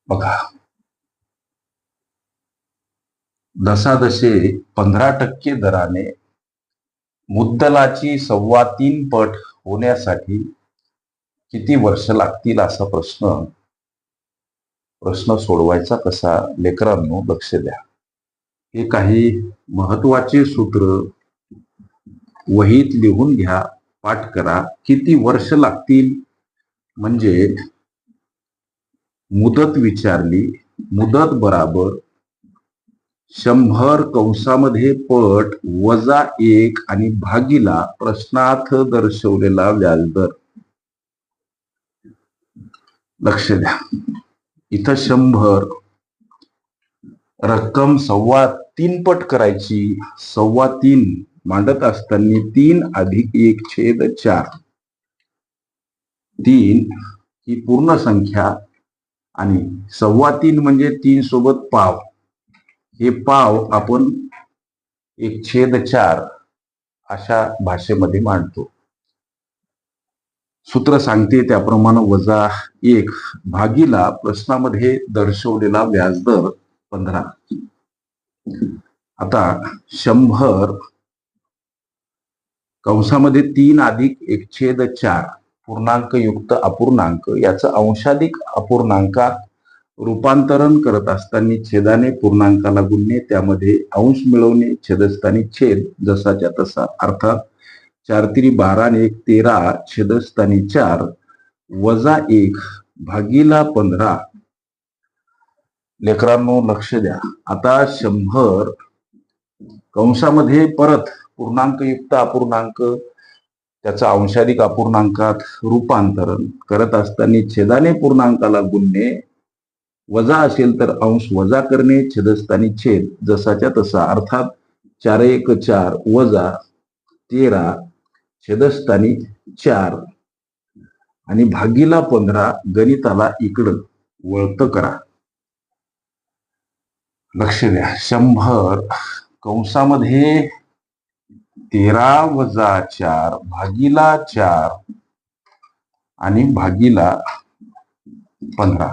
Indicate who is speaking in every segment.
Speaker 1: बघा, दसादशे 15% दराने मुद्दलाची 3.25 पट होण्यासाठी किती वर्ष लागतील असा प्रश्न सोडवायचा कसा? लेकरांनो लक्ष द्या. हे काही महत्वाचे सूत्र वहीत लिहून घ्या, पाठ करा. किती वर्ष लागतील म्हणजे मुदत विचारली, मुदत बराबर 100 कंसामध्ये पट वजा 1 आणि भागीला प्रश्नार्थ दर्शवलेला व्याजदर. लक्ष द्या, इथं 100 रक्कम 3.25 पट करायची. 3.25 मांडत असताना 3 अधिक 1/4. 3 ही पूर्ण संख्या आणि 3.25 म्हणजे 3 सोबत पाव. हे पाव आपण 1/4 अशा भाषेमध्ये मांडतो. सूत्र सांगते त्याप्रमाणे वजा 1 भागीला प्रश्नामध्ये दर्शवलेला व्याजदर 15. आता 100 कंसामध्ये 3 अधिक 1/4 पूर्णांक युक्त अपूर्णांक याचं अंशाधिक अपूर्णांकात रूपांतरण करत असताना छेदाने पूर्णांकाला गुणणे, त्यामध्ये अंश मिळवणे, छेदस्थानी छेद जसाच्या तसा. अर्थात 4 तिरी 12 आणि 1 13 छेदस्थानी 4 वजा 1 भागीला 15. लेकरांनो लक्ष द्या. आता 100 कंसामध्ये परत पूर्णांक युक्त अपूर्णांक त्याचा अंशाधिक अपूर्णांकात रूपांतरण करत असताना छेदाने पूर्णांकाला गुणणे, वजा असेल तर अंश वजा करणे, छेदस्थानी छेद जसाच्या तसा. अर्थात 4 1 4 वजा 13 छेदस्थानी 4 आणि भागीला 15. गणिताला इकडं वळत करा. लक्ष द्या, 100 कंसामध्ये 13 वजा 4 भागीला 4 आणि भागीला 15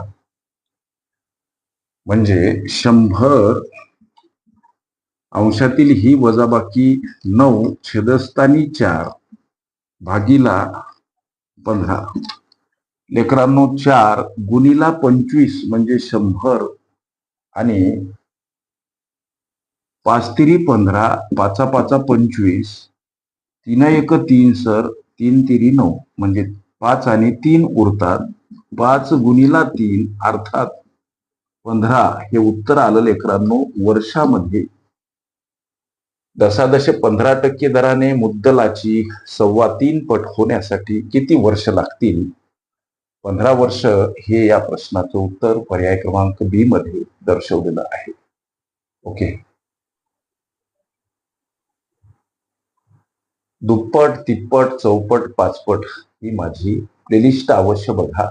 Speaker 1: म्हणजे 100 अंशातील ही वजाबाकी 9 छेदस्थानी 4 भागीला 15. लेकरांनो 4 गुणीला 25 म्हणजे 100 आणि 5 तिरी 15 5 5 25 3 1 3 सर 3 तिरी 9 म्हणजे 5 आणि 3 उरतात. 5 गुणीला 3 अर्थात 15 हे उत्तर आलं लेकरांनो वर्षामध्ये. दशादशे 15% दराने मुद्दलाची 3.25 पट होण्यासाठी किती वर्ष लागतील? 15 वर्ष हे या प्रश्नाचं उत्तर पर्याय क्रमांक बी मध्ये दर्शवलेलं आहे. ओके. दुप्पट, तिप्पट, चौपट, पाचपट ही माझी प्लेलिस्ट अवश्य बघा.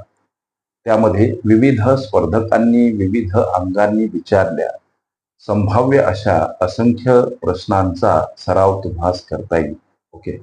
Speaker 1: त्यामध्ये विविध स्पर्धकांनी विविध अंगांनी विचारल्या संभाव्य अशा असंख्य प्रश्नांचा सराव तुम्हास करता येईल. ओके.